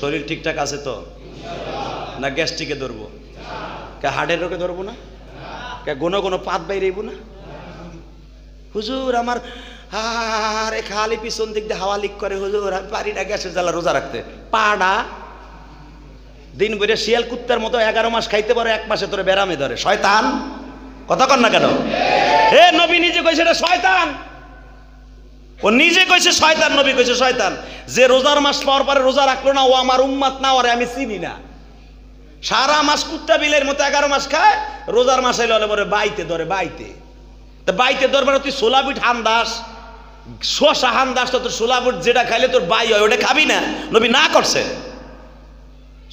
শরীর ঠিকঠাক আছে তো? না গ্যাস্ট্রিকে ধরবো? কে হার্টের রোগে ধরবো না? কে কোনো কোনো পাত বাইরেইব না? হুজুর আমার আরে খালি পিছন দিক দিয়ে হাওয়া লিক করে, হুজুর আমি পারি না গ্যাসের জ্বালা রোজা রাখতে। পাড়া দিন ভরে শিয়াল কুত্তার মতো 11 মাস খাইতে পারে, 1 মাসে তোরে বেরামে ধরে। শয়তান কথা কন না কেন? হে নবী নিজে কইছে এটা শয়তান, ও নিজে কইছে শয়তান, নবী কইছে শয়তান। যে রোজার মাস পাওয়ার পরে রোজা রাখলো না ও আমার উম্মত না, ওরে আমি চিনি না। সারা মাস কুত্তা বিলের মতো 11 মাস খায়, রোজার মাস এলে হলে পরে বাইতে ধরে। বাইতে তা বাইতে ধরবার তুই সোলাবিট হান্দাস, শশা হান্দাস, তো তোর সোলাবিট যেটা খাইলে তোর বাই হয় ওটা খাবি না? নবী না করছে।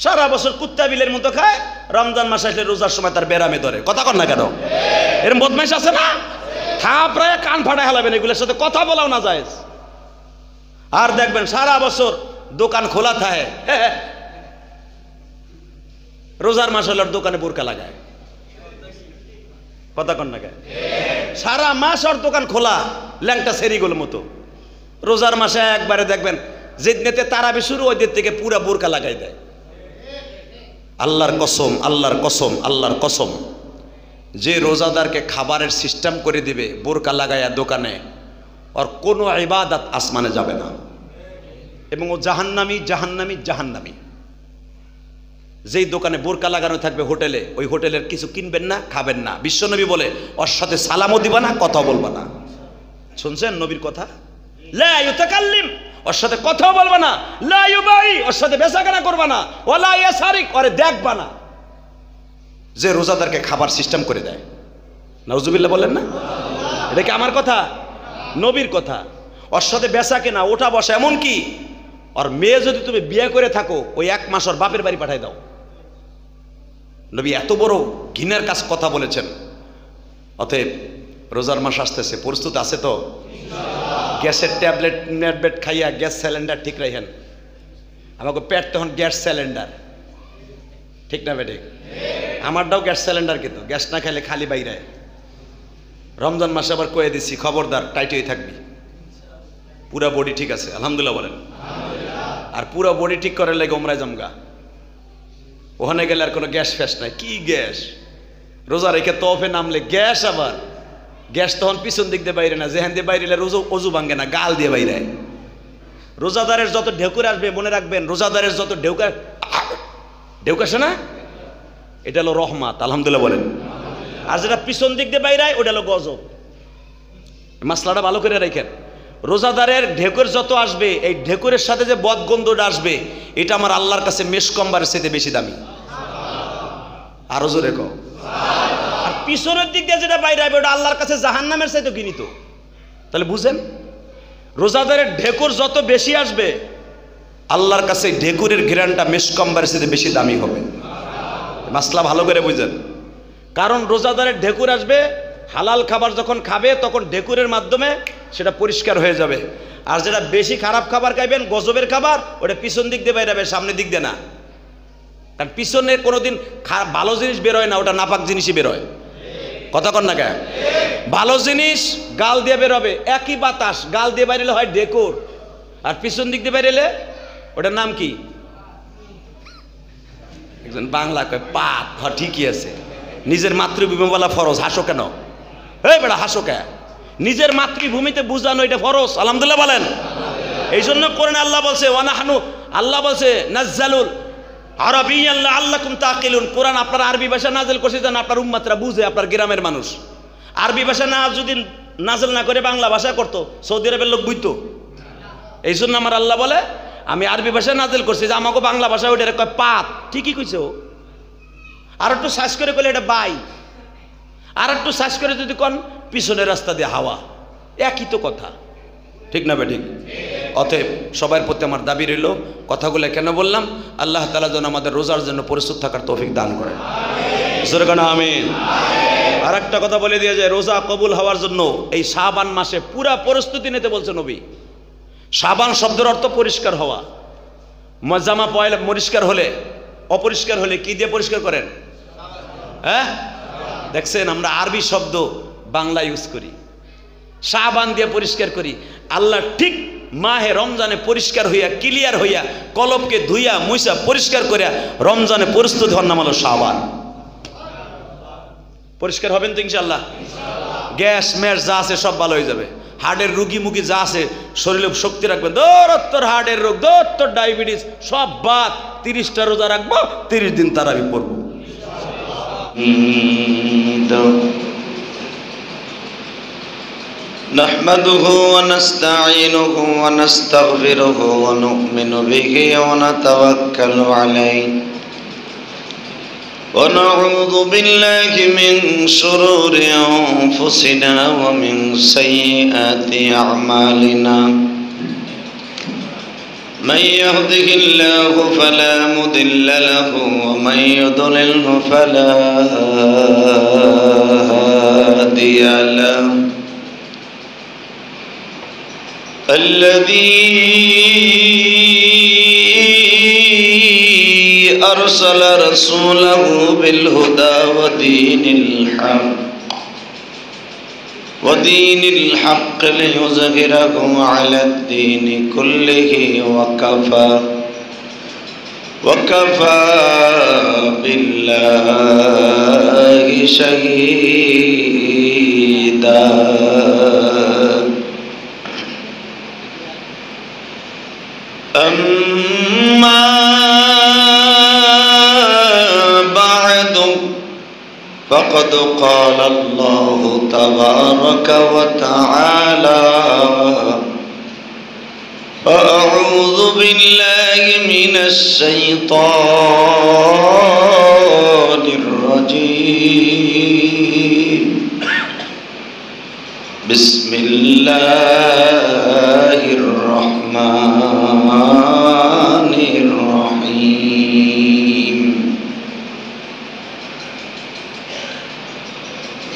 সারা বছর কুত্তা বিলের মতো খায়, রমজান মাস আসলে রোজার সময় তার বেরামে ধরে। কথা কন না কেন? এর বদমাইশ আছে না? থাপড়ায় কান ফাটায় হালাবেন, এগুলোর সাথে কথা বলাও না যায়। আর দেখবেন সারা বছর দোকান খোলা থাকে, রোজার মাস হলে দোকানে বোরকা লাগায়। কথা কন না কেন? সারা মাস ওর দোকান খোলা, ল্যাংটা সেরিগুলোর মতো। রোজার মাসে একবারে দেখবেন যেদিনেতে তারাবি শুরু ওই দিন থেকে পুরা বোরকা লাগাই দেয়। আল্লাহর কসম, আল্লাহর কসম, আল্লাহর কসম, যে রোজাদারকে খাবারের সিস্টেম করে দিবে বোরকা লাগাইয়া দোকানে, ওর কোনো ইবাদত আসমানে যাবে না, এবং ও জাহান্নামী, জাহান্নামী, জাহান্নামী। যেই দোকানে বোরকা লাগানো থাকবে হোটেলে, ওই হোটেলের কিছু কিনবেন না, খাবেন না। বিশ্বনবী বলে ওর সাথে সালামও দিবা না, কথা বলবা না। শুনছেন নবীর কথা? লা ইউতাকাল্লিম, ওর সাথে কথাও বলবা না। লা ইউবাই, ওর সাথে বেচাকেনা করবা না। ওয়ালা ইয়াসারিক, ওরে দেখবা না। যে রোজাদারকে খাবার সিস্টেম করে দেয়, নাউজুবিল্লাহ বলেন না? এটা কি আমার কথা? নবীর কথা। ওর সাথে বেচাকেনা, ওঠা বসা, এমন কি ওর মেয়ে যদি তুমি বিয়ে করে থাকো, ওই 1 মাস ওর বাপের বাড়ি পাঠাই দাও। নবী এত বড় ঘৃণার কাজ কথা বলেছেন। অতএব রোজার মাস আসতেছে, প্রস্তুত আছে তো? গ্যাসের ট্যাবলেট নেটবেট খাইয়া গ্যাস সিলিন্ডার ঠিক রাখেন। আমাকে পেট তখন গ্যাস সিলিন্ডার, ঠিক না বেঠিক? আমারটাও গ্যাস সিলিন্ডার, কিন্তু গ্যাস না খাইলে খালি বাইরে। রমজান মাসে আবার কয়ে দিচ্ছি, খবরদার টাইট হয়ে থাকবি। পুরা বডি ঠিক আছে? আলহামদুলিল্লাহ বলেন। আর পুরা বডি ঠিক করার লাগে ওমরায় জমগা, ওখানে গেলে আর কোনো গ্যাস ফ্যাস নাই। কি গ্যাস? রোজা রেখে তফে নামলে গ্যাস। আবার গ্যাস তখন পিছন দিক দিয়ে বাইরে না, যেখান দিয়ে বাইরে অজু ভাঙ্গে না, গাল দিয়ে বাইরে। রোজাদারের যত ঢেকুর আসবে মনে রাখবেন, রোজাদারের যত ঢেউকাসে না, এটা হলো রহমাত। আলহামদুলিল্লাহ বলেন। আর যেটা পিছন দিক দিয়ে বাইরে ওটা হলো গজব। মাসলাটা ভালো করে রাখেন। রোজাদারের ঢেকুর যত আসবে, এই ঢেকুরের সাথে যে বদগন্ধটা আসবে, এটা আমার আল্লাহর কাছে মেশকম্বারের চাইতে বেশি দামি। আরো জোরে কও। আর পিছনের দিক দিয়ে যেটা বাইরে আসবে, ওটা আল্লাহর কাছে জাহান্নামের চাইতে ঘৃণিত। তাহলে বুঝেন, রোজাদারের ঢেকুর যত বেশি আসবে, আল্লাহর কাছে ঢেকুরের ঘ্রাণটা মেশকম্বারের চাইতে বেশি দামি হবে। মাসলা ভালো করে বুঝেন। কারণ রোজাদারের ঢেকুর আসবে, হালাল খাবার যখন খাবে তখন ঢেকুরের মাধ্যমে সেটা পরিষ্কার হয়ে যাবে। আর যেটা বেশি খারাপ খাবার খাইবেন, গজবের খাবার, ওটা পিছন দিক দিয়ে বাইরে, সামনের দিক দিয়ে না। কারণ পিছনে কোনোদিন ভালো জিনিস বেরোয় না, ওটা নাপাক জিনিসই বেরোয়। কথা কন না কে? ভালো জিনিস গাল দিয়ে বেরোবে, একই বাতাস, গাল দিয়ে বাইরে হয় ঢেকুর, আর পিছন দিক দিয়ে বাইরে ওটার নাম কি? একজন বাংলা কয় পাপ। হ্যাঁ ঠিকই আছে। নিজের মাতৃভূমি বলা ফরজ। হাসো কেন? এই বেড়া হাসো কে? নিজের মাতৃভূমিতে বুঝানো এটা ফরজ। আলহামদুলিল্লাহ বলেন। এই জন্য কোরআনে আল্লাহ বলছে ওয়ানাহানু, আল্লাহ বলছে নাজ্জালুল আরাবিয়্যান লাআল্লাকুম তাকিলুন। কোরআন আপনার আরবি ভাষা নাযিল করছে যেন আপনার উম্মতরা বুঝে, আপনার গ্রামের মানুষ। আরবি ভাষা না যদি নাযিল না করে বাংলা ভাষা করতো, সৌদি আরবের লোক বুঝতো। এই জন্য আমার আল্লাহ বলে আমি আরবি ভাষা নাযিল করছি, যে আমাকে বাংলা ভাষা ওইটা কয় পাত। ঠিকই কইছে ও। আর একটু সার্চ করে কইলে এটা বাই, আর একটু সার্চ করে যদি কোন পিছনের রাস্তা দিয়ে হাওয়া, একই তো কথা, ঠিক না বেঠিক? অতএব সবার প্রতি আমার দাবি রইল, কথাগুলো কেন বললাম, আল্লাহ তাআলা যেন আমাদের রোজার জন্য প্রস্তুত থাকার তৌফিক দান করেন। আমিন। আর একটা কথা বলে দিয়ে যায়, রোজা কবুল হওয়ার জন্য এই শাবান মাসে পুরা প্রস্তুতি নিতে বলছে নবী। শাবান শব্দের অর্থ পরিষ্কার হওয়া। জামা পয়লা পরিষ্কার হলে, অপরিষ্কার হলে কি দিয়ে পরিষ্কার করেন? হ্যাঁ দেখছেন, আমরা আরবি শব্দ বাংলা ইউজ করি, শাবান দিয়ে পরিষ্কার করি। আল্লাহ ঠিক মাহে রমজানে পরিষ্কার হইয়া ক্লিয়ার হইয়া কলবকে ধুইয়া মুইসা পরিষ্কার করিয়া রমজানে প্রস্তুত হওয়ার নাম হলো শাবান। পরিষ্কার হবেন তো ইনশাআল্লাহ? গ্যাস ম্যাস যা আছে সব ভালো হয়ে যাবে। হার্টের রুগী মুগী যা আছে শরীরে শক্তি রাখবেন, দৌড়ত্তর হার্টের রোগ, দৌড়ত্তর ডায়াবেটিস সব বাদ। 30টা রোজা রাখবো, 30 দিন তারাবি পড়বো। نحمده ونستعينه ونستغفره ونؤمن به ونتوكل عليه ونعوذ بالله من شرور أنفسنا ومن سيئات أعمالنا من يهده الله فلا مضل له ومن يضلله فلا هادي له الذي أرسل رسوله بالهدى ودين الحق ليظهره على الدين كله وكفى بالله شهيدا أما بعد فقد قال الله تبارك وتعالى فأعوذ بالله من الشيطان الرجيم بسم الله الرحمن الرحيم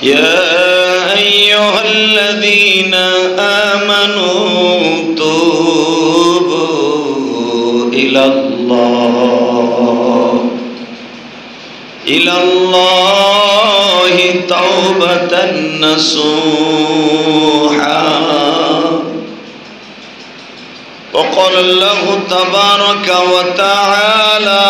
يا أيها الذين آمنوا توبوا إلى الله توبة نصوحا وقال الله تبارك وتعالى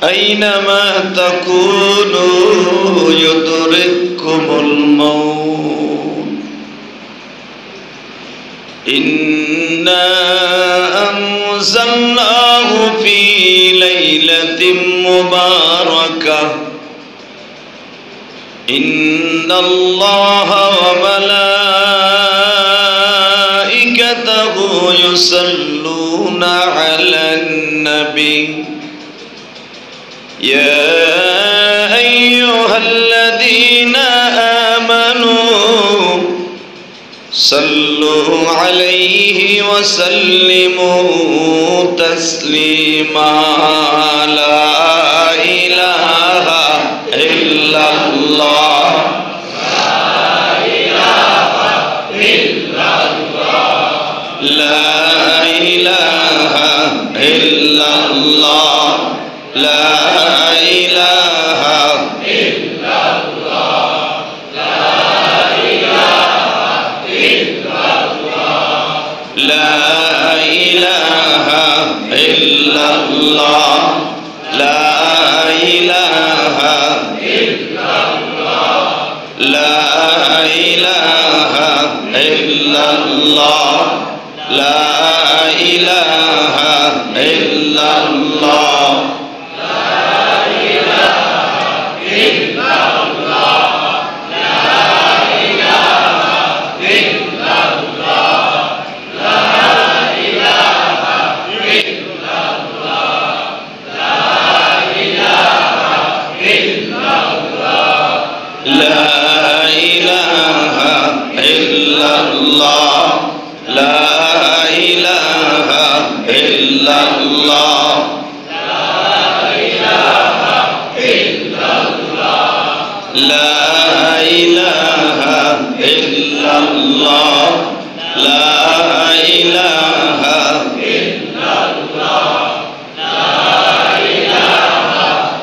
أينما تكونوا يدرككم الموت إنا أنزلناه في ليلة مباركة إن الله وملائكته يصلون على النبي يا أيها الذين آمنوا صلوا عليه وسلموا تسليما لا إله إلا الله لا إله إلا الله لا إله إلا الله لا إله إلا الله لا إله إلا الله لا إله إلا الله لا إله إلا الله لا إله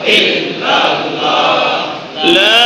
إلا الله لا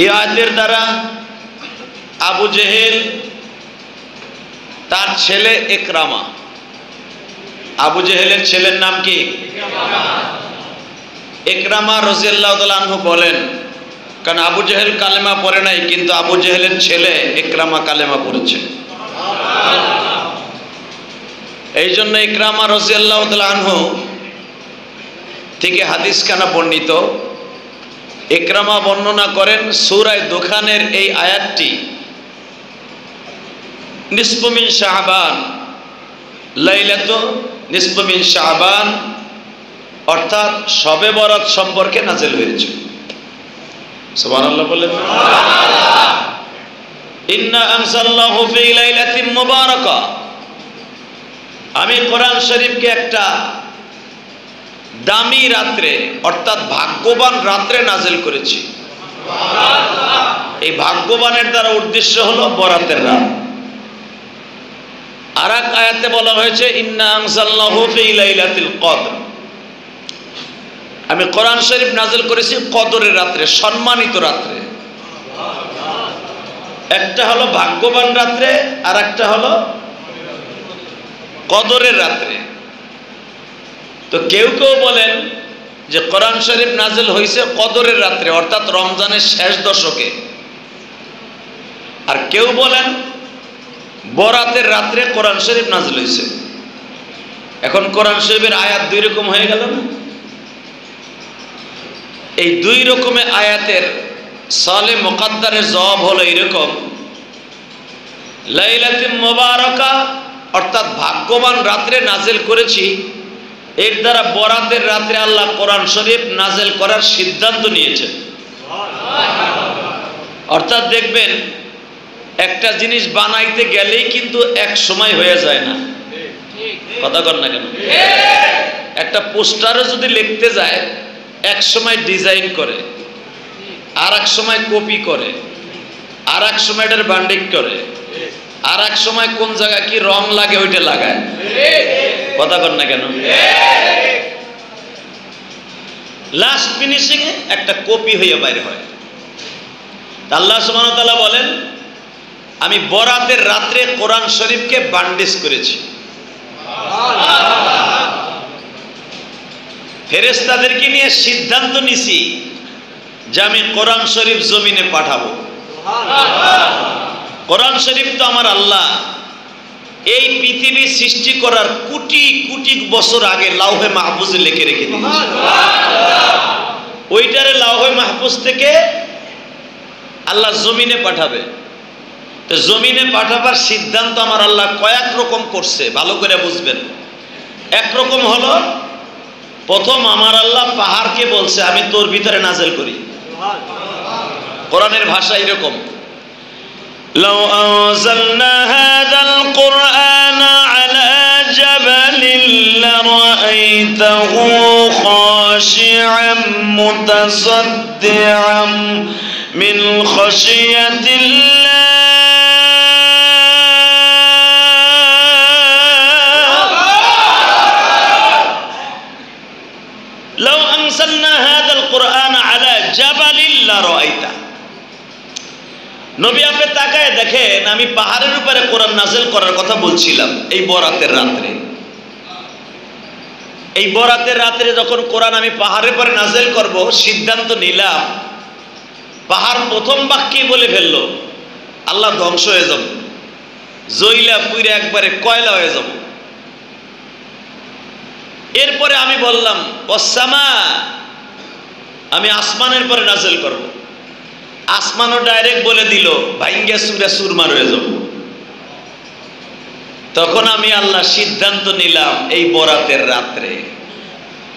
এই আয়াতের দ্বারা আবু জেহেল, তার ছেলে ইকরামা, আবু জেহেলের ছেলের নাম কি? ইকরামা রাদিয়াল্লাহু তাআলা আনহু বলেন, কারণ আবু জেহেল কালেমা পড়ে নাই, কিন্তু আবু জেহেলের ছেলে ইকরামা কালেমা পড়েছে। এই জন্য ইকরামা রাদিয়াল্লাহু তাআলা আনহু থেকে হাদিস খানা বর্ণিত। ইকরামা বর্ণনা করেন সূরা দুখানের এই আয়াতটি নিসফু মিন শাবান, লাইলাতু নিসফু মিন শাবান, অর্থাৎ শবে বরাত সম্পর্কে নাযিল হয়েছে। সুবহানাল্লাহ বলেন। ইন্না আনজালনাহু ফি লাইলাতিন মুবারাকা, আমি কোরআন শরীফকে একটা দামি রাত্রে অর্থাৎ ভাগ্যবান রাত্রে নাযিল করেছি। এই ভাগ্যবানের দ্বারা উদ্দেশ্য হলো বরাতের রাত। আর এক আয়াতে বলা হয়েছে ইন্না আনজালনাহু ফি লাইলাতিল কদর, আমি কোরআন শরীফ নাযিল করেছি কদরের রাত্রে, সম্মানিত রাত্রে। একটা হলো ভাগ্যবান রাত্রে, আর একটা হলো কদরের রাত্রে। তো কেউ কেউ বলেন যে কোরআন শরীফ নাযিল হয়েছে কদরের রাত্রে, অর্থাৎ রমজানের শেষ দশকে। আর কেউ বলেন বরাতের রাত্রে কোরআন শরীফ নাযিল হয়েছে। এখন কোরআন শরীফের আয়াত দুই রকম হয়ে গেল না? এই দুই রকমের আয়াতের সালে মুকাদ্দারের জবাব হলো এরকম, লাইলাতুল মুবারাকা অর্থাৎ ভাগ্যবান রাত্রে নাযিল করেছি। এর দ্বারা বরাতের রাত্রে আল্লাহ কোরআন শরীফ নাযিল করার সিদ্ধান্ত নিয়েছেন। অর্থাৎ দেখবেন একটা জিনিস বানাইতে গেলেই কিন্তু এক সময় হয়ে যায় না, কথা কর না কেন? একটা পোস্টারও যদি লিখতে যায় এক সময় ডিজাইন করে, আর এক সময় কপি করে, আর এক সময় এটার বান্ডিং করে, আর এক সময় কোন জায়গায় কি রং লাগে ওইটা লাগায়, কথা কর না কেন? লাস্ট ফিনিশিং এ একটা কপি হয়ে বাইরে হয়। আল্লাহ সুবহানাহু ওয়া তাআলা বলেন আমি বরাতের রাত্রে কোরআন শরীফকে বান্ডিশ করেছি। ফেরেশতাদেরকে নিয়ে সিদ্ধান্ত নিছি যে আমি কোরআন শরীফ জমিনে পাঠাবো। কোরআন শরীফ তো আমার আল্লাহ এই পৃথিবী সৃষ্টি করার কোটি কোটি বছর আগে লাউহে মাহফুজে লিখে রেখে দিয়েছে। ওইটারে লাউহে মাহফুজ থেকে আল্লাহ জমিনে পাঠাবে। তো জমিনে পাঠাবার সিদ্ধান্ত আমার আল্লাহ কয়েক রকম করছে, ভালো করে বুঝবেন। একরকম হলো প্রথম আমার আল্লাহ পাহাড়কে বলছে আমি তোর ভিতরে নাযিল করি। কোরআনের ভাষা এরকম, লাউ আনজালনা হাযাল কুরআন আলা জাবালিন লারাআইতাহু খাশি'আন মুতাসাদ্দি'আন মিন খাশিয়াতিল্লাহ লাউ আনজালনা হাযাল কুরআন আলা জাবালিন লারাআইতা। নবী আপনি তাকায় দেখেন আমি পাহাড়ের উপরে কোরআন নাযিল করার কথা বলছিলাম এই বরাতের রাত্রে। এই বরাতের রাত্রে যখন কোরআন আমি পাহাড়ের উপরে নাযিল করব সিদ্ধান্ত নিলাম, পাহাড় প্রথম বাক্যে বলে ফেললো আল্লাহ ধ্বংস হয়ে যাব, জইলা পুইরা একবারে কয়লা হয়ে যাব। এরপরে আমি বললাম ওয়াসসামা, আমি আসমানের পরে নাযিল করব। আসমানও ডাইরেক্ট বলে দিল ভাইঙ্গা সুরা সুরমার হয়ে যাব। তখন আমি আল্লাহ সিদ্ধান্ত নিলাম এই বরাতের রাত্রে,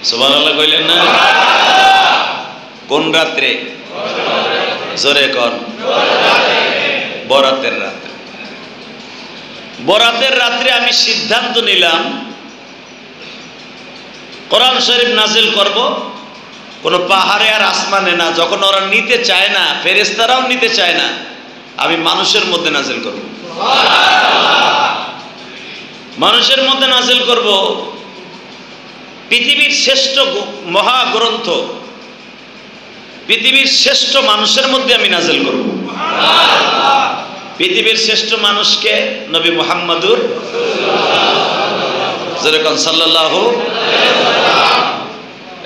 সুবহানাল্লাহ কইলেন না? কোন রাত্রে? জোরে কর। বরাতের রাত্রে। বরাতের রাত্রে আমি সিদ্ধান্ত নিলাম কোরআন শরীফ নাযিল করব, কোন পাহাড়ে আর আসমানে না। যখন ওরা নিতে চায় না, ফেরেশতারাও নিতে চায় না, আমি মানুষের মধ্যে নাযিল করব। মানুষের মধ্যে নাযিল করব পৃথিবীর শ্রেষ্ঠ মহাগ্রন্থ পৃথিবীর শ্রেষ্ঠ মানুষের মধ্যে আমি নাজিল করব। পৃথিবীর শ্রেষ্ঠ মানুষকে নবী মুহাম্মাদুর যেরকম সাল্লাল্লাহু।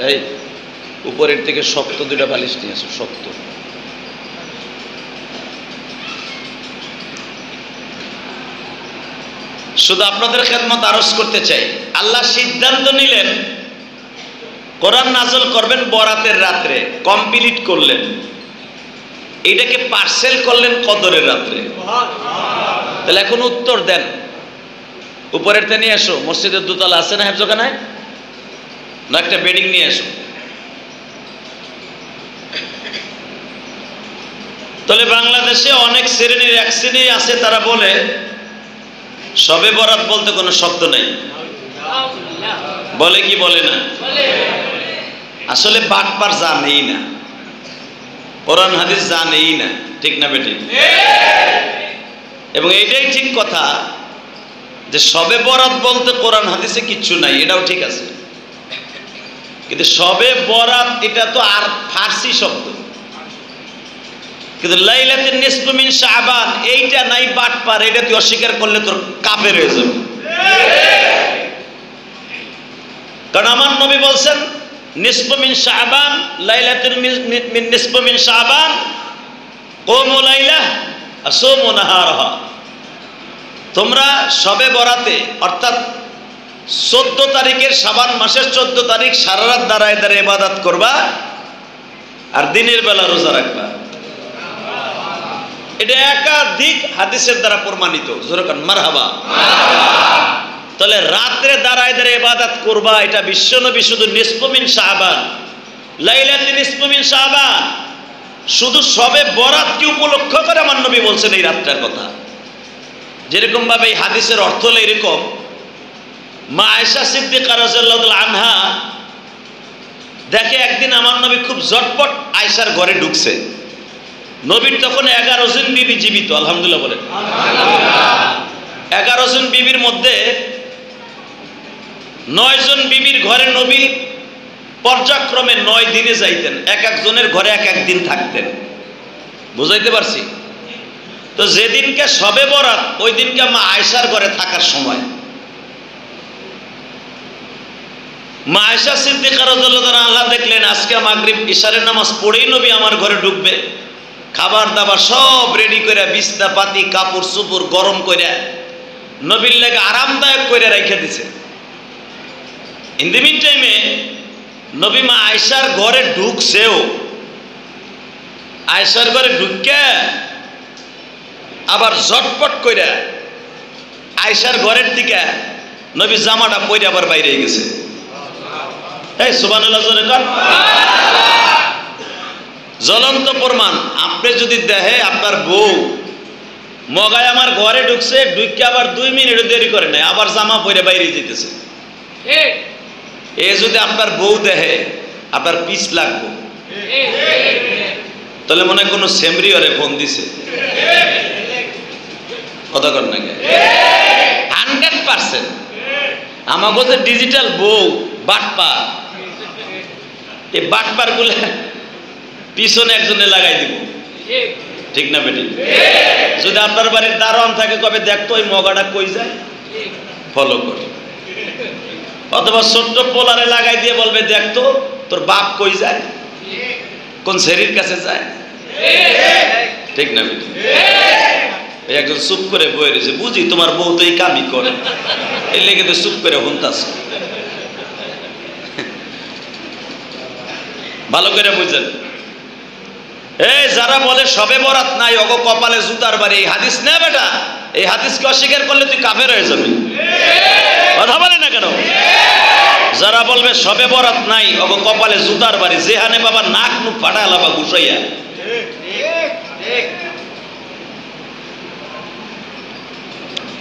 এই উপরের থেকে শক্ত দুইটা বালিশ নিয়ে আসো, শক্ত। শুধু আপনাদের খেদমত আরজ করতে চাই, আল্লাহ সিদ্ধান্ত নিলেন কোরআন নাযিল করবেন বরাতের রাত্রে, কমপ্লিট করলেন। এটাকে পার্সেল করলেন কদরের রাত্রে। তাহলে এখন উত্তর দেন, উপরের তে নিয়ে আসো, মসজিদের দোতলা আছে না হেফজখানায়, না একটা বেডিং নিয়ে আসো। তাহলে বাংলাদেশে অনেক শ্রেণীর এক শ্রেণী আছে, তারা বলে শবে বরাত বলতে কোনো শব্দ নাই। বলে কি বলে না? আসলে বাটপার জানেই না, কোরআন হাদিস জানেই না, ঠিক না বেঠিক? এবং এইটাই ঠিক কথা যে শবে বরাত বলতে কোরআন হাদিসে কিচ্ছু নাই, এটাও ঠিক আছে। কিন্তু শবে বরাত এটা তো আর ফার্সি শব্দ, কিন্তু লাইলাতুন নিসফু মিন শাবান এইটা নাই, বাটপার, এটা তুই অস্বীকার করলে তোর কাফের হয়ে যাবে। কারণ আমার নবী বলছেন নিসফু মিন শাবান, লাইলাতুন মিন নিসফু মিন শাবান, কুমু লাইলা আসুমু নাহারহা। তোমরা শবে বরাতে অর্থাৎ 14 তারিখের শাবান মাসের 14 তারিখ সারা রাত দাঁড়ায় দাঁড়ায় ইবাদত করবা আর দিনের বেলা রোজা রাখবা। এটা একাধিক হাদিসের দ্বারা প্রমাণিত। যেরকম মারহাবা। তাহলে রাত্রে দাঁড়ায় দাঁড়ায় ইবাদত করবা, এটা বিশ্বনবী শুধু নিসফু মিন শাবান, লাইলাতুন নিসফু মিন শাবান, শুধু শবে বরাতকে উপলক্ষ করে আমার নবী বলছেন এই রাতটার কথা। যেরকম ভাবে এই হাদিসের অর্থ হলো এরকম, মা আয়েশা সিদ্দিকা রাদিয়াল্লাহু আনহা দেখে একদিন আমার নবী খুব ঝটপট আয়েশার ঘরে ঢুকছে। নবীর তখন 11 জন বিবি জীবিত, আলহামদুলিল্লাহ বলেন। 11 জন বিবির মধ্যে 9 জন বিবির ঘরে নবী পর্যায়ক্রমে 9 দিনে যাইতেন, এক একজনের ঘরে এক এক দিন থাকতেন। বুঝাইতে পারছি তো? যেদিনকে শবে বরাত ওই দিনকে মা আয়েশার ঘরে থাকার সময় মা আয়েশা সিদ্দিকা রাদিয়াল্লাহু আনহা দেখলেন আজকে মাগরিব ইশারের নামাজ পড়েই নবী আমার ঘরে ঢুকবে, খাবার দাবার সব রেডি করে বিছনা পাতি কাপড় চোপড় গরম করে নবীর লাগে আরামদায়ক করে রেখে দিছে। ইন দি মিন টাইমে নবী মা আয়েশার ঘরে ঢুকছেও, আয়েশার ঘরে ঢুকে আবার ঝটপট করে আয়েশার ঘরের দিকে নবী জামাটা পরে আবার বাইরে গেছে। এই সুবহানাল্লাহ জোরে কর। জ্বলন্ত প্রমাণ, আপনি যদি দেখে আপনার বউ মগায় আমার ঘরে ঢুকছে, ঢুকে আবার 2 মিনিট দেরি করে নাই, আবার জামা পরে বাইরে যেতেছে, এ যদি আপনার বউ দেখে আপনার পিছ লাগবো। তাহলে মনে হয় কোনো সেমরি ওরে ফোন দিছে, কথা কর না? 100% আমাকে যে ডিজিটাল বউ বাটপার, এই বাটপার গুলো পিছনে একজনে লাগাই দিব, ঠিক না বেটি? যদি আপনার বাড়ির দারোয়ান থাকে কবে দেখতো ওই মগাটা কই যায়, ফলো করে। অথবা ছোট্ট পোলারে লাগাই দিয়ে বলবে দেখতো তোর বাপ কই যায়, কোন শরীর কাছে যায়, ঠিক না বেটি? একজন চুপ করে বয়ে রয়েছে, বুঝি তোমার বউ তো এই কামই করে, এই লেগে তো চুপ করে হুনতাছ। ভালো করে বুঝেন। এই যারা বলে শবে বরাত নাই ওগো কপালে জুতার বাড়ি, এই হাদিস না বেটা, এই হাদিসকে অস্বীকার করলে তুই কাফের হয়ে যাবি। কথা বলে না কেন? যারা বলবে শবে বরাত নাই ওগো কপালে জুতার বাড়ি, যেহানে বাবা নাক মুখ ফাটা লাবা গুছাইয়া।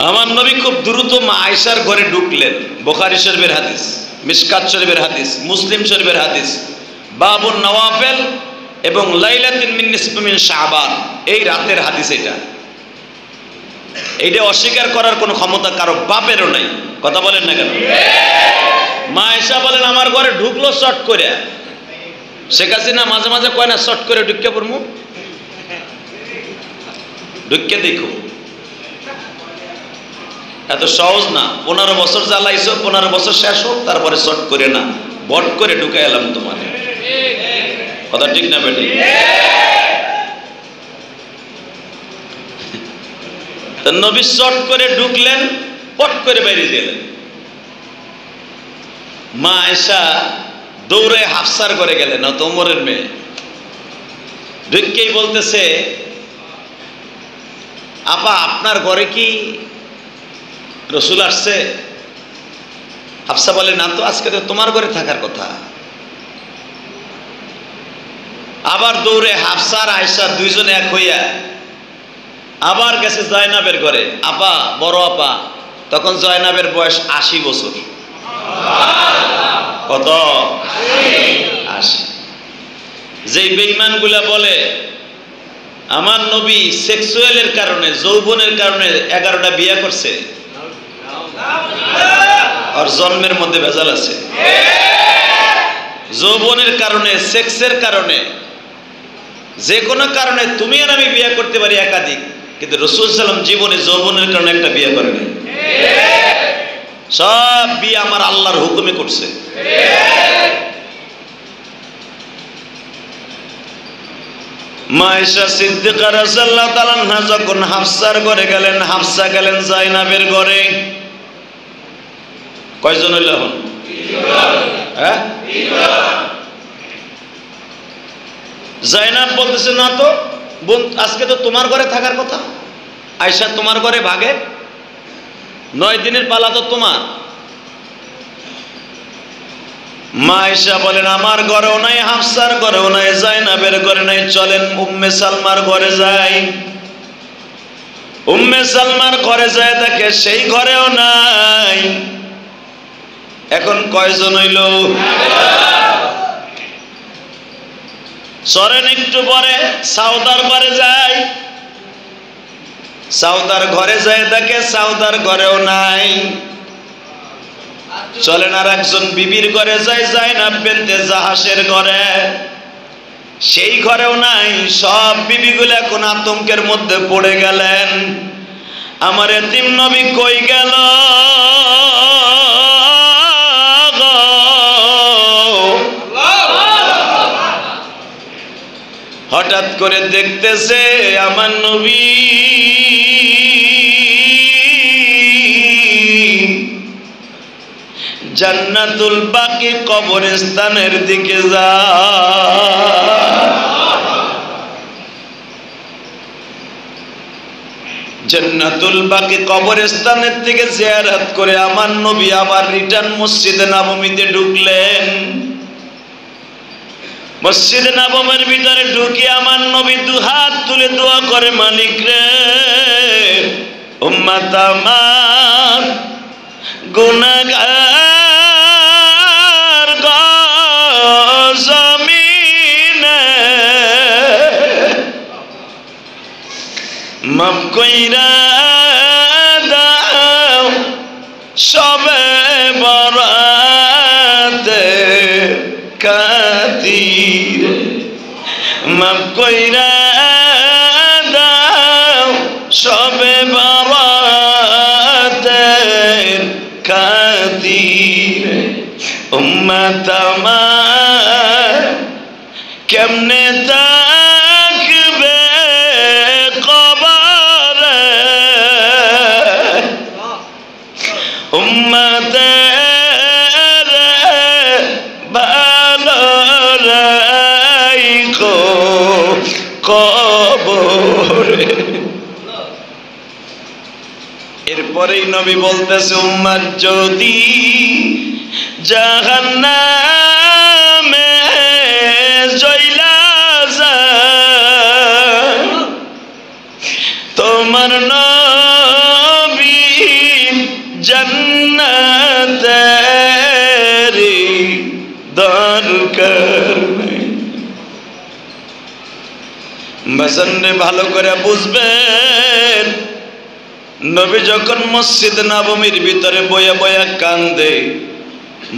আমার নবী খুব দ্রুত মা আয়েশার ঘরে ঢুকলেন। বুখারী শরীফের হাদিস, মিশকাত শরীফের হাদিস, মুসলিম শরীফের হাদিস, বাবুন নওয়াফিল এবং লাইলাতুন মিন নিসফি মিন শাবান, এই রাতের হাদিস। এইটা অস্বীকার করার কোনো ক্ষমতা কারো বাপেরও নাই। কথা বলেন না কেন? মা আয়েশা বলেন আমার ঘরে ঢুকলো চট করে, শেখ হাসিনা মাঝে মাঝে কয় না শর্ট করে ঢুকে পড়মু, ঢুকে দেখো। এত সহজ না। 15 বছর জ্বালাইছো, 15 বছর শেষ হোক, তারপরে শর্ট করে না, বট করে ঢুকে এলাম তোমার। কথা ঠিক না বেটি? নবী শর্ট করে ঢুকলেন, পট করে বেরিয়ে গেলেন। মা আয়েশা দৌড়ে হাফসার ঘরে গেলেন, অত ওমরের মেয়ে। ঢুকেই বলতেছে, আপা আপনার ঘরে কি রসুল আসছে? হাফসা বলে, না তো, আজকে তো তোমার ঘরে থাকার কথা। আবার দৌড়ে হাফসা আর আয়েশা দুইজনে এক হইয়া আবার গেছে জয়নাবের ঘরে। আপা, বড় আপা, তখন জয়নাবের বয়স 80 বছর। কত? 80। যেই বেঈমান গুলা বলে আমার নবী সেক্সুয়ালের কারণে, যৌবনের কারণে 11টা বিয়ে করছে, আর জন্মের মধ্যে ভেজাল আছে। যৌবনের কারণে, সেক্সের কারণে, যে কোনো কারণে তুমি আর আমি বিয়ে করতে পারি একাধিক, কিন্তু রাসূল সাল্লাল্লাহু আলাইহি ওয়াসাল্লাম জীবনে যৌবনের কারণে একটা বিয়ে করেনি। সব বিয়ে আমার আল্লাহর হুকুমে করছে। মা আয়েশা সিদ্দিকা রাদিয়াল্লাহু তাআলা আনহা যখন হাফসার ঘরে গেলেন, হাফসা গেলেন জাইনাবের ঘরে। কয়জন হইল এখন? হ্যাঁ, জাইনাব বলতেছে, না তো বোন, আজকে তো তোমার ঘরে থাকার কথা। আয়েশা তোমার ঘরে ভাগে, 9 দিনের পালা তো তোমার। মা আয়েশা বলেন, আমার ঘরেও নাই, হাফসার ঘরেও নাই, জাইনাবের ঘরে নাই, চলেন উম্মে সালমার ঘরে যাই। উম্মে সালমার ঘরে যায়, দেখে সেই ঘরেও নাই। এখন কয়জন হইল? সরেন একটু পরে সাউদার ঘরে যায়। সাউদার ঘরে যায়, দেখে সাউদার ঘরেও নাই। চলেন আর একজন বিবির ঘরে যায়, জাইনাব বিনতে জাহাসের ঘরে, সেই ঘরেও নাই। সব বিবিগুলো এখন আতঙ্কের মধ্যে পড়ে গেলেন, আমার এতিম নবী কই গেল? হঠাৎ করে দেখতেছে আমার নবী জান্নাতুল বাকি কবরস্থানের দিকে যায়। জান্নাতুল বাকি কবরস্থানের থেকে জিয়ারত করে আমার নবী আবার রিটার্ন মসজিদে নববীতে ঢুকলেন। মসজিদে নববীর ভিতরে ঢুকে আমার নবী দুহাত তুলে দোয়া করে, মালিক রে, উম্মত আমার গুনাহগার জমিনে মাফ কইরা দাও, সবে বরাতে খাতির মাফ কইরা দাও, সবে বরাতের খাতির। উম্মত আমার কেমনে থাকবে কবরে, উম্মতের ভালো রাইখো কবরে। এরপরেই নবী বলতেছে, উম্মত যদি জাহান্নামে জ্বলা যায়, তোমার নবী জান্নাতের দরকার নেই। বাজানরে ভালো করে বুঝবেন, নবী যখন মসজিদ নববীর ভিতরে বয়া বয়া কান্দে,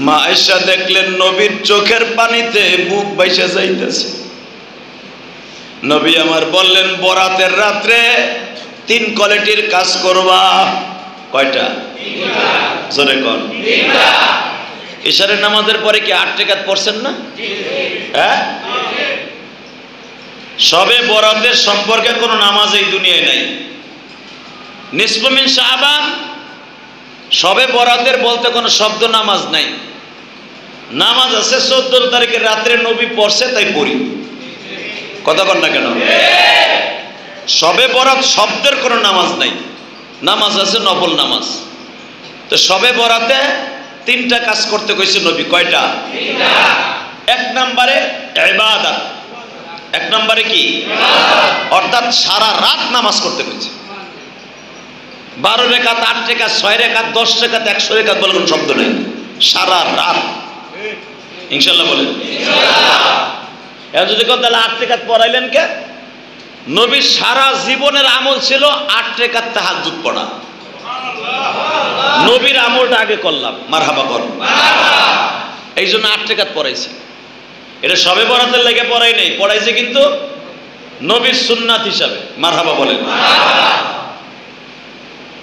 মা আয়েশা দেখলেন নবীর চোখের পানিতে বুক বাইসা যাইতেছে। নবী আমার বললেন, বরাতের রাত্রে 3 কোয়ালিটির কাজ করবা। কয়টা? জোরে কোন? ইশারের নামাজের পরে কি 8 রাকাত পড়ছেন না? হ্যাঁ, সবে বরাতের সম্পর্কে কোনো নামাজ এই দুনিয়ায় নাই। নিসফু মিন শাবান, সবে বরাতের বলতে কোনো শব্দ নামাজ নাই। নামাজ আছে 14 তারিখের রাত্রে নবী পড়ছে তাই পড়ি। কথা বল না কেন? সবে বরাত শব্দের কোনো নামাজ নাই, নামাজ আছে নফল নামাজ। তো সবে বরাতে 3টা কাজ করতে কইছে নবী। কয়টা? 1 নম্বরে ইবাদত। 1 নম্বরে কি? অর্থাৎ সারা রাত নামাজ করতে কইছে। 12 রাকাত, 8 রাকাত, 6 রাকাত, 10 রাকাত, 100 রাকাত বলে কোনো শব্দ নেই। সারা রাত। ইনশাআল্লাহ বলেন ইনশাআল্লাহ। এখন যদি কেউ তাহলে 8 রাকাত পড়াইলেন কে? নবীর সারা জীবনের আমল ছিল 8 রাকাত তাহাজ্জুদ পড়া। নবীর আমলটা আগে করলাম, মারহাবা কর। এই জন্য 8 রাকাত পড়াইছি। এটা সবে বরাতের লেগে পড়াই নেই, পড়াইছে কিন্তু নবীর সুন্নাত হিসাবে। মারহাবা বলেন।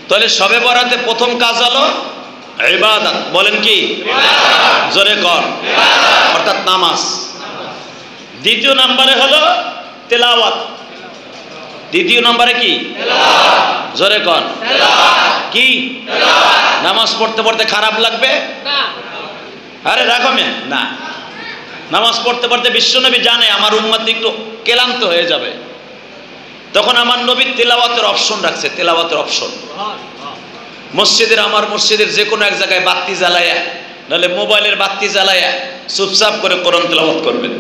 তাহলে সবে বরাতে প্রথম কাজ হলো ইবাদত। বলেন কি? জোরে কর। অর্থাৎ নামাজ। দ্বিতীয় নম্বরে হলো তেলাওয়াত। দ্বিতীয় নম্বরে কি? জোরে কর। কি? নামাজ পড়তে পড়তে খারাপ লাগবে না? আরে রাখো মেয়ে না, নামাজ পড়তে পড়তে বিশ্বনবী জানে আমার উম্মত একটু ক্লান্ত হয়ে যাবে, তখন আমার নবী তেলাওয়াতের অপশন রাখছে। তেলাওয়াতের অপশন মসজিদের, আমার মসজিদের যে কোনো এক জায়গায় বাতি জ্বালায়া, নাহলে মোবাইলের বাতি জ্বালায়া চুপচাপ করে কোরআন তেলাওয়াত করবেন।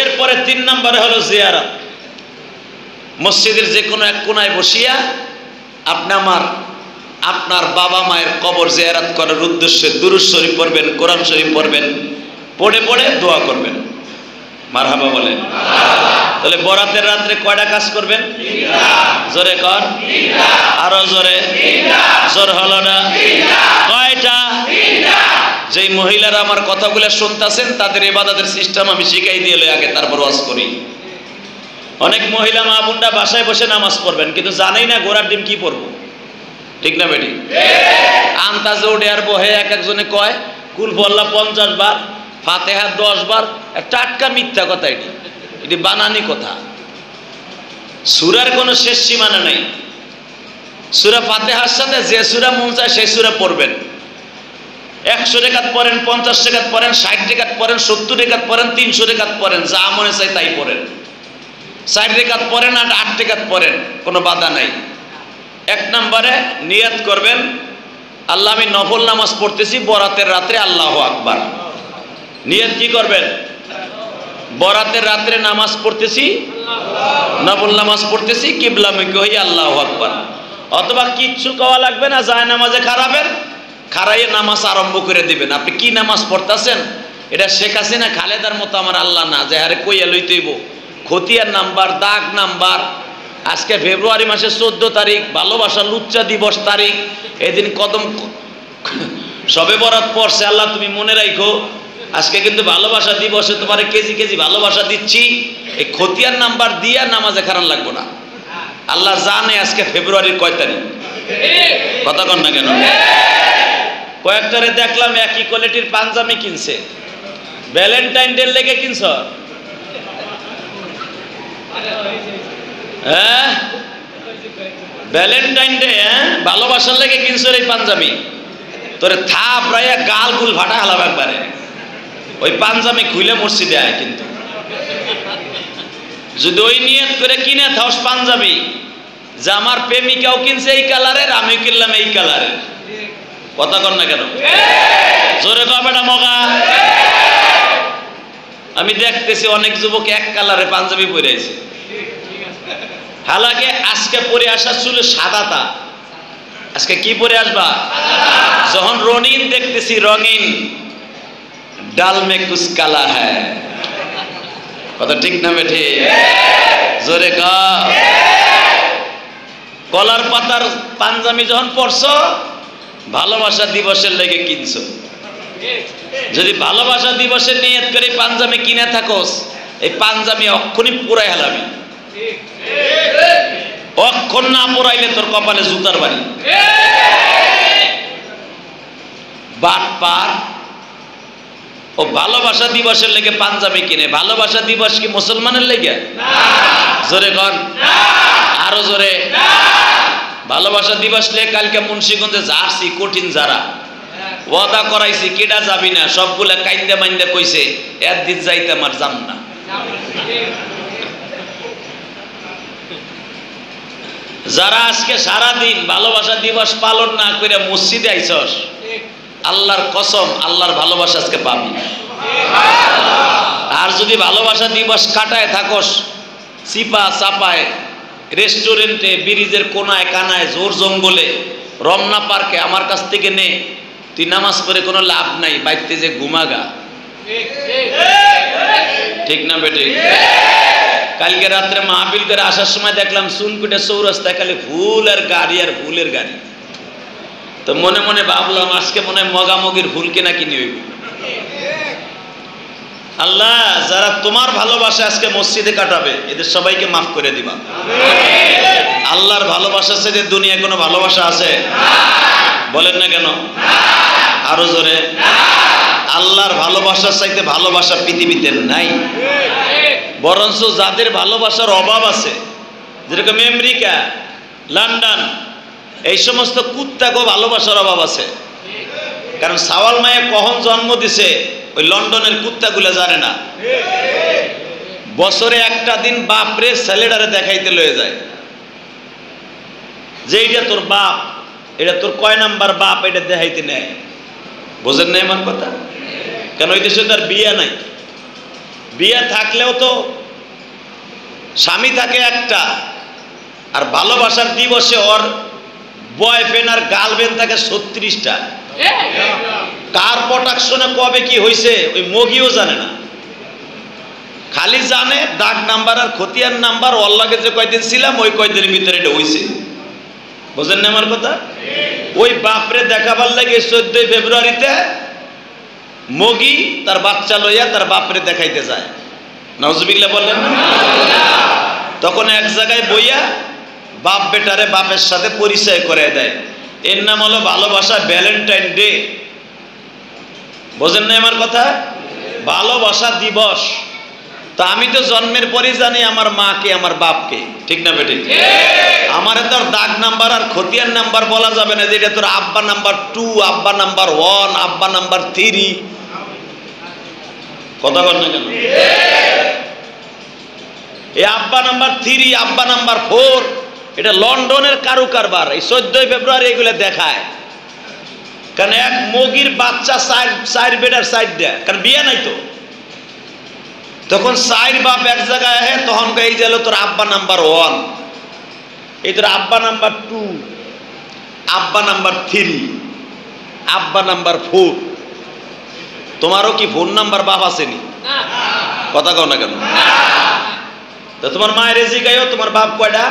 এরপরে 3 নম্বরে হলো জিয়ারত। মসজিদের যে কোনো এক কোনায় বসিয়া আপনি আপনার বাবা মায়ের কবর জিয়ারত করার উদ্দেশ্যে দুরূদ শরীফ পড়বেন, কোরআন শরীফ পড়বেন, পড়ে পড়ে দোয়া করবেন। মারহাবা বলেন। তাহলে বরাতের রাত্রে কয়টা কাজ করবেন? জোরে কর। আরো জোরে। জোর হলো না? কয়টা? যেই মহিলারা আমার কথাগুলো শুনতেছেন তাদের ইবাদতের সিস্টেম আমি শিখাই দিয়ে আগে, তারপর ওয়াজ করি। অনেক মহিলা মা বোনরা বাসায় বসে নামাজ পড়বেন, কিন্তু জানেই না ঘোড়ার ডিম কি পড়বো। ঠিক না বেটি? আন্তাজে উঠে আর বহে এক একজনে কয় কুল বল্লা 50 বার, ফাতেহা 10 বার। টাটকা মিথ্যা কথা, এটি বানানি কথা। সূরার কোনো শেষ সীমানা নেই। সূরা ফাতিহার সাথে যে সূরা মন চায় সেই সূরা পড়বেন। 100 রাকাত পড়েন, 50 রাকাত পড়েন, 60 রাকাত পড়েন, 70 রাকাত পড়েন, 300 রাকাত পড়েন, যা মনে চায় তাই পড়েন। 60 রাকাত পড়েন আর 8 রাকাত পড়েন, কোনো বাধা নাই। 1 নম্বরে নিয়ত করবেন, আল্লাহ আমি নফল নামাজ পড়তেছি বরাতের রাত্রে, আল্লাহু আকবার। নিয়ত কি করবেন? বরাতের রাত্রে নামাজ পড়তেছি, নফল নামাজ পড়তেছি, কিবলামুখী হই, আল্লাহু আকবার। অথবা কিচ্ছু কওয়া লাগবে না, যায় নামাজে খারাইয়ে নামাজ আরম্ভ করে দিবেন। আপনি কি নামাজ পড়তেছেন? এটা শেখ হাসিনা খালেদার মতো আমার আল্লাহ না যে আরে কইয়া লইতেইব খতিয়ার নাম্বার, দাগ নাম্বার। আজকে ফেব্রুয়ারি মাসের 14 তারিখ, ভালোবাসা লুচ্চা দিবস তারিখ। এদিন কদম সবে বরাত পড়ছে। আল্লাহ তুমি মনে রাখো, আজকে কিন্তু ভালোবাসা দিবসে তোমার কেজি কেজি ভালোবাসা দিচ্ছি। এই খতিয়ার নাম্বার দিয়া নামাজে খারান লাগবো না। আল্লাহ জানে আজকে ফেব্রুয়ারির কয় তারিখ। কথা কন না কেন? কয়েকটারে দেখলাম একই কোয়ালিটির পাঞ্জাবি কিনছে, ভ্যালেন্টাইন ডে লেগে কিনছ? হ্যাঁ, ভ্যালেন্টাইন ডে, হ্যাঁ, ভালোবাসার লেগে কিনছো এই পাঞ্জাবি। তোরে থাপ রাইয়া গাল গুল ফাটা হালাম একবারে। ওই পাঞ্জাবি খুলে মসজিদে আয়, কিন্তু যদি ওই নিয়ত করে কিনে থাস পাঞ্জাবি যে আমার প্রেমিকাও কিনছে এই কালারের, আমিও কিনলাম এই কালারের। কথা কর না কেন? জোরে কবে না মগা? আমি দেখতেছি অনেক যুবক এক কালারে পাঞ্জাবি পরে আছে। হালাকে আজকে পরে আসা ছিল সাদাটা, আজকে কি পরে আসবা? যখন রঙিন দেখতেছি, রঙিন ডাল মে কুছ কালা হ্যায়। কথা ঠিক না বেঠে? জোরে কা। কলার পাতার পাঞ্জাবি যখন পরছো, ভালোবাসা দিবসের লেগে কিনছো। যদি ভালোবাসা দিবসের নিয়ত করে পাঞ্জাবি কিনে থাকোস, এই পাঞ্জাবি অক্ষণই পুরাই হেলাবি। অক্ষণ না পুরাইলে তোর কপালে জুতার বাড়ি। বাটপার ও ভালোবাসা দিবসের লেগে পাঞ্জাবি কিনে। ভালোবাসা দিবস কি মুসলমানের লেগে? জোরে কন, আরো জোরে। ভালোবাসা দিবস লে কালকে মুন্সিগঞ্জে জার্সি কঠিন যারা ওয়াদা করাইছি কেডা যাবি না, সবগুলা কাইন্দা মাইন্দা কইছে একদিন যাইতে আমার যাম না। যারা আজকে সারা দিন ভালোবাসা দিবস পালন না করে মসজিদে আইছস, আল্লাহর কসম আল্লাহর ভালোবাসা আজকে পাবি। আর যদি ভালোবাসা দিবস কাটায় থাকস চিপা চাপায়, রেস্টুরেন্টে, ব্রিজের কোনায় কানায়, জোর জঙ্গলে, রমনা পার্কে, আমার কাছ থেকে নে, তুই নামাজ পড়ে কোনো লাভ নাই, বাইতে যে ঘুমাগা। ঠিক না বেটে? কালকে রাত্রে মাহফিল করে আসার সময় দেখলাম চুনকুটে চৌরাস্তায় খালি ফুল আর গাড়ি আর ফুলের গাড়ি। তো মনে মনে ভাবলাম আজকে মনে হয় মগামগির ফুল কেনা কিনে হইব। আল্লাহ, যারা তোমার ভালোবাসা আজকে মসজিদে কাটাবে এদের সবাইকে মাফ করে দিবা। আল্লাহর ভালোবাসা ছেড়ে দুনিয়ায় কোনো ভালোবাসা আছে? বলেন না কেন? আরো জোরে। আল্লাহর ভালোবাসার চাইতে ভালোবাসা পৃথিবীতে নাই। বরঞ্চ যাদের ভালোবাসার অভাব আছে, যেরকম আমেরিকা, লন্ডন, এই সমস্ত কুত্তাকেও ভালোবাসার অভাব আছে। কারণ সাওয়াল মায়ে কখন জন্ম দিছে ওই লন্ডনের কুত্তাগুলো জানে না। বছরে একটা দিন বাপরে ছেলেটারে দেখাইতে লয়ে যায় যে এটা তোর বাপ, এটা তোর কয় নাম্বার বাপ, এটা দেখাইতে নেয়। বোঝেন না আমার কথা? কেন ওই দেশে তার বিয়ে নাই। বিয়ে থাকলেও তো স্বামী থাকে একটা, আর ভালোবাসার দিবসে ওর বয়ফ্রেন্ড আর গার্লফ্রেন্ড থাকে 36টা। কার প্রোটেকশনে কবে কি হয়েছে ওই মগিও জানে না। খালি জানে ডাক নাম্বার আর খতিয়ান নাম্বার, ওর লাগে যে কয়দিন ছিলাম ওই কয়দিনের ভিতরে এটা হয়েছে। বোঝেন না আমার কথা? ওই বাপরে দেখাবার লাগে 14 ফেব্রুয়ারিতে মগি তার বাচ্চা লইয়া তার বাপরে দেখাইতে যায়। নাউজুবিল্লাহ বললেন না? তখন এক জায়গায় বইয়া বাপ বেটারে বাপের সাথে পরিচয় করে দেয়। এর নাম হলো ভালোবাসা, ভ্যালেন্টাইন ডে। বোঝেন না আমার কথা? ভালোবাসা দিবস। তো আমি তো জন্মের পরে জানি আমার মাকে আমার বাপকে, ঠিক না বেটি? আমার তোর দাগ নাম্বার আর খতিয়ান নাম্বার বলা যাবে না যে এটা তোর আব্বা নাম্বার 2, আব্বা নাম্বার 1, আব্বা নাম্বার 3। কথা বল না কেন? এই আব্বা নাম্বার 3, আব্বা নাম্বার 4 এটা লন্ডনের কারু কারবার। এই 14 ফেব্রুয়ারি এগুলো দেখায়। কারণ এক মগির বাচ্চা চার বেটার সাইড দেয়, কারণ বিয়ে নাই তো। তখন চার বাপ এক জায়গায় আহে, তখন এই গেল তোর আব্বা নাম্বার 1, এই তোর আব্বা নাম্বার 2, আব্বা নাম্বার 3, আব্বা নাম্বার 4। তোমারও কি ফোন নাম্বার বাপ আসেনি? কথা কও না কেন? তো তোমার মায়ের জিগাইও তোমার বাপ কয়টা?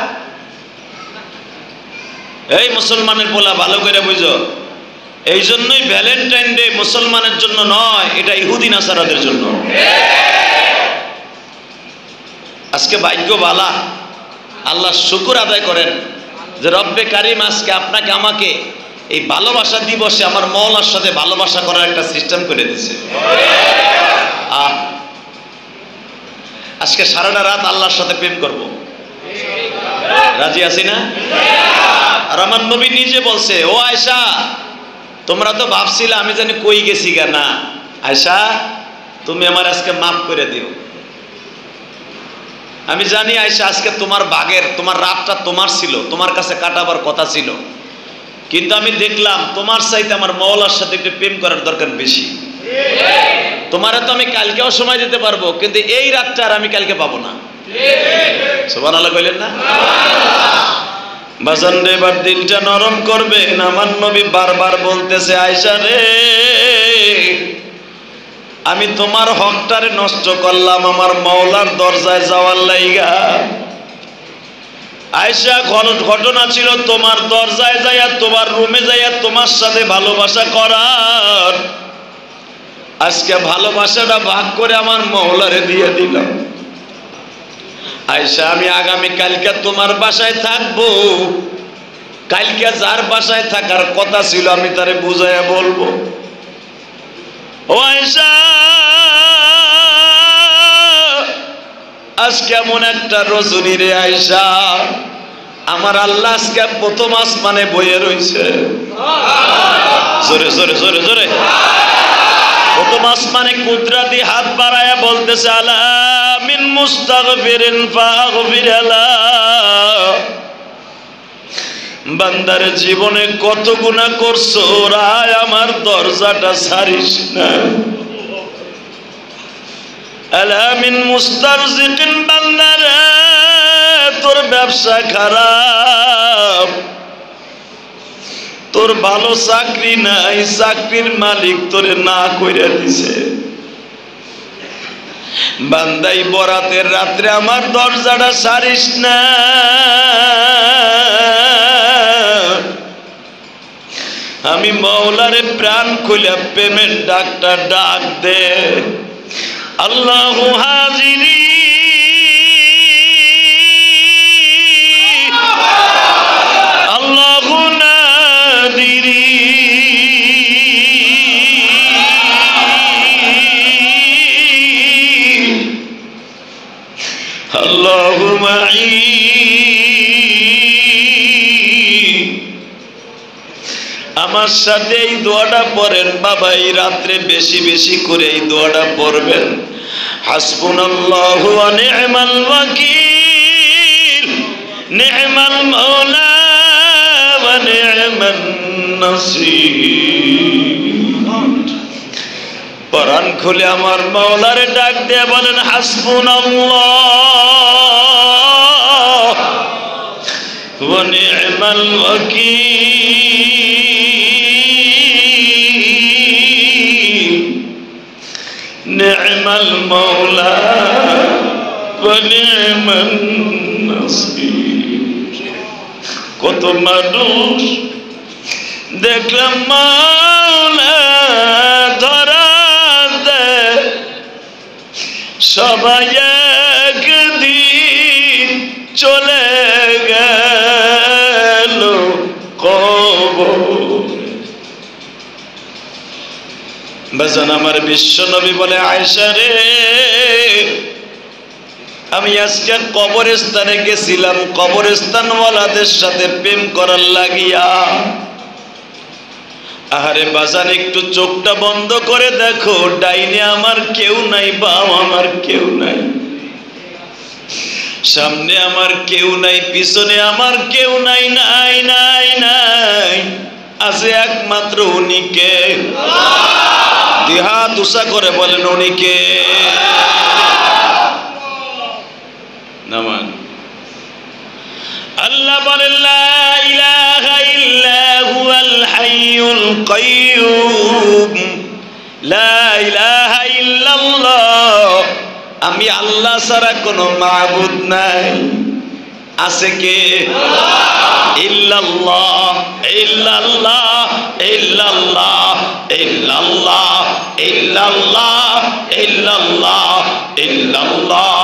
এই মুসলমানের পোলা ভালো করে বুঝো, এই জন্যই ভ্যালেন্টাইন ডে মুসলমানের জন্য নয়, এটা ইহুদি নাসারাদের জন্য। আজকে ভাগ্য বালা, আল্লাহ শুকর আদায় করেন যে রব্বে কারিম আজকে আপনাকে আমাকে এই ভালোবাসা দিবসে আমার মওলার সাথে ভালোবাসা করার একটা সিস্টেম করে দিয়েছে। আজকে সারাটা রাত আল্লাহর সাথে প্রেম করব। রাজি আছি না? আর আমার নবী নিজে বলছে, ও আয়েশা, তোমরা তো ভাবছিলে আমি জানি কই গেছি গা। না আয়েশা, তুমি আমার আজকে মাফ করে দিও। আমি জানি আয়েশা আজকে তোমার ভাগের, তোমার রাতটা তোমার ছিল, তোমার কাছে কাটাবার কথা ছিল, কিন্তু আমি দেখলাম তোমার চাইতে আমার মওলার সাথে একটু প্রেম করার দরকার বেশি। তোমারে তো আমি কালকেও সময় দিতে পারবো, কিন্তু এই রাতটা আর আমি কালকে পাবো না। সুবহানাল্লাহ কইলেন না? বাজান রে, এবার দিলটা নরম করবে। আমার নবী বারবার বলতেছে, আয়েশা রে, আমি তোমার হকটারে নষ্ট করলাম আমার মাওলার দরজায় যাওয়ার লাইগা। আয়েশা, ঘটনা ছিল তোমার দরজায় যাইয়া, তোমার রুমে যাইয়া তোমার সাথে ভালোবাসা করার। আজকে ভালোবাসাটা ভাগ করে আমার মওলারে দিয়ে দিলাম। আয়েশা, আমি আগামী কালকে তোমার বাসায় থাকবো। কালকে যার বাসায় থাকার কথা ছিল আমি তারে বুঝাইয়া বলবো। ও আয়েশা, আজকে এমন একটা রজনী রে আয়েশা, আমার আল্লাহ আজকে প্রথম আসমানে বইয়ে রইছে। জোরে জোরে জোরে জোরে। প্রথম আসমানে কুদরতি হাত বাড়ায়া বলতেছে, আলা মিন মুস্তাগফিরিন ফাগফির আলা। বান্দার জীবনে কত গুনাহ করছো, রায় আমার দরজাটা ছাড়িস না। আলা মিন মুস্তারজিকিন, বান্দারে তোর ব্যবসা খারাপ, তোর ভালো চাকরি নাই, চাকরির মালিক তোরে না কইরা দিছে। বান্দাই বরাতের রাত্রে আমার দরজাটা ছাড়িস না। আমি মওলারে প্রাণ খুলে প্রেমের ডাকটা ডাক দে। আল্লাহু হাজিরি, আল্লাহু নাদিরি, আল্লাহু মাই। আমার সাথে এই দোয়াটা পড়েন বাবা, এই রাত্রে বেশি বেশি করে এই দোয়াটা পড়বেন। হাসবুনাল্লাহু ওয়া নি'মাল ওয়াকিল, নি'মাল মাওলা ওয়া নি'মান নাসির। পরাণ খুলে আমার মাওলারে ডাক দিয়ে বলেন, হাসবুনাল্লাহ ওয়া নি'মাল ওয়াকিল, নি'মাল মাওলা ওয়া নি'মান নাসির। কত মানুষ দেখলাম মাওলা ধরাতে, সবাই একদিন চলে গেল কবরে। বাজান আমার বিশ্ব নবী বলে, আয়েশা রে, আমি আজকে কবরস্থানে গেছিলাম কবরস্থানওয়ালাদের সাথে প্রেম করার লাগিয়া। আহারে বাজান, একটু চোখটা বন্ধ করে দেখো, ডাইনে আমার কেউ নাই, বাম আমার কেউ নাই, সামনে আমার কেউ নাই, পিছনে আমার কেউ নাই, নাই নাই নাই, আছে একমাত্র উনিকে। দুই হাত উঁচা করে বলেন, উনিকে নামান। আল্লাহ বলেন, লা ইলাহা ইল্লা হুয়াল হাইয়ুল কাইয়্যুম, লা ইলাহা ইল্লাল্লাহ, আমি আল্লাহ ছাড়া কোনো মাবুদ নাই। আছে কে? ইল্লাল্লাহ, ইল্লাল্লাহ, ইল্লাল্লাহ, ইল্লাল্লাহ, ইল্লাল্লাহ, ইল্লাল্লাহ, ইল্লাল্লাহ,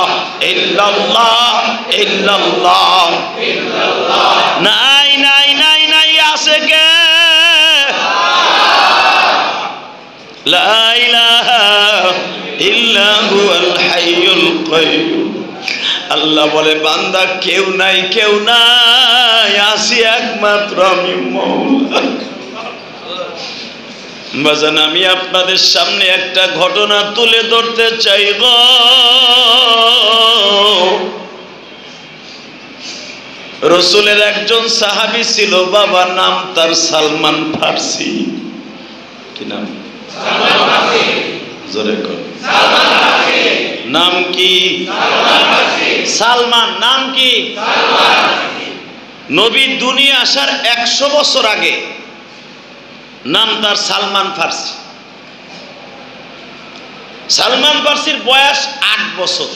ইল্লাল্লাহ, ইল্লাল্লাহ, ইল্লাল্লাহ। নাই নাই নাই নাই, আছে কে? লা ইলাহা ইল্লা হুয়াল হাইয়ুল কাইয়্যুম। আল্লাহ বলে, বান্দা কেউ নাই, কেউ নাই, আছি একমাত্র আমি মওলা। বাজান, আমি আপনাদের সামনে একটা ঘটনা তুলে ধরতে চাই গো। রসুলের একজন সাহাবী ছিল বাবা, নাম তার সালমান ফার্সি। কি নাম? জোরে কর। নাম কি? সালমান। নাম কি? নবী দুনিয়া আসার 100 বছর আগে নাম তার সালমান ফার্সি। সালমান ফার্সির বয়স 8 বছর।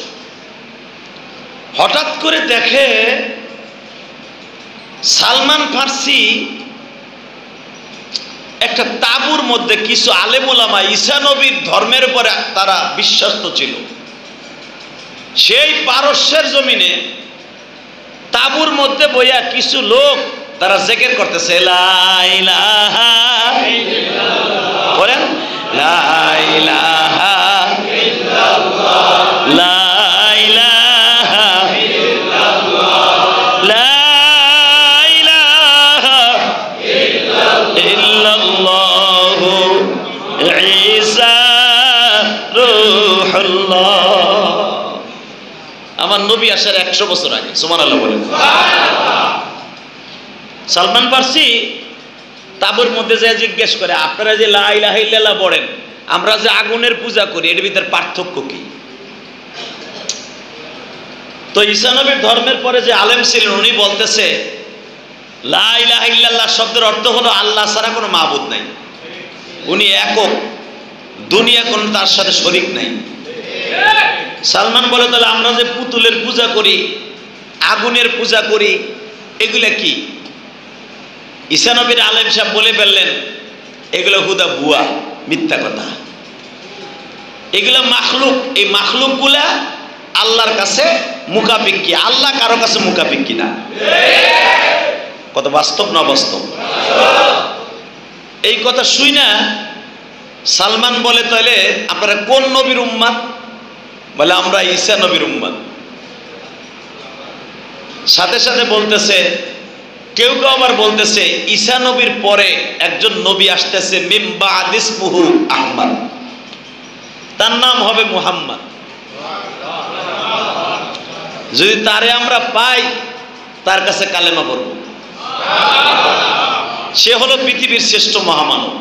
হঠাৎ করে দেখে সালমান ফার্সি একটা তাঁবুর মধ্যে কিছু আলেম ওলামা ঈসা নবীর ধর্মের উপরে তারা বিশ্বস্ত ছিল, সেই পারস্যের জমিনে তাঁবুর মধ্যে বইয়া কিছু লোক তারা জিকির করতেছে লা ইলাহা ইল্লাল্লাহ, বলেন লা ইলাহা ইল্লাল্লাহ, লা ইলাহা ইল্লাল্লাহ, লা ইলাহা ইল্লাল্লাহ, ঈসা রূহুল্লাহ। আমার নবী আসার 100 বছর আগে, সুবহানাল্লাহ বলেন। সালমান ফার্সি তাঁবুর মধ্যে যে জিজ্ঞেস করে, আপনারা যে লা ইলাহা ইল্লাল্লাহ বলেন, আমরা যে আগুনের পূজা করি, এর ভিতরে পার্থক্য কি? তো ঈসা নবীর ধর্মের পরে যে আলেম ছিলেন উনি বলতেছে লা ইলাহা ইল্লাল্লাহ শব্দের অর্থ হলো আল্লাহ ছাড়া কোনো মাবুদ নাই, উনি একক, দুনিয়া কোন তার সাথে শরীক নাই। সালমান বলে, তাহলে আমরা যে পুতুলের পূজা করি, আগুনের পূজা করি, এগুলা কি? ঈসা নবীর আলেম সাহেব বলে ফেললেন, এগুলো হুদা ভুয়া, মিথ্যা কথা, এগুলো মাখলুক। এই মাখলুকগুলা আল্লাহর কাছে মুখাপিক্ষি, আল্লাহ কারো কাছে মুখাপিক্ষি না। কত বাস্তব না বাস্তব? এই কথা শুই না সালমান বলে, তাহলে আপনারা কোন নবীর উম্মত? বলে আমরা ঈসা নবীর উম্মত। সাথে সাথে বলতেছে, কেউ কেউ আবার বলতেছে ঈসা নবীর পরে একজন নবী আসতেছে, মিন বা'দ ইসমুহু আহমদ, তার নাম হবে মুহাম্মদ। যদি তারে আমরা পাই, তার কাছে কালেমা পড়ব। সে হলো পৃথিবীর শ্রেষ্ঠ মহামানব।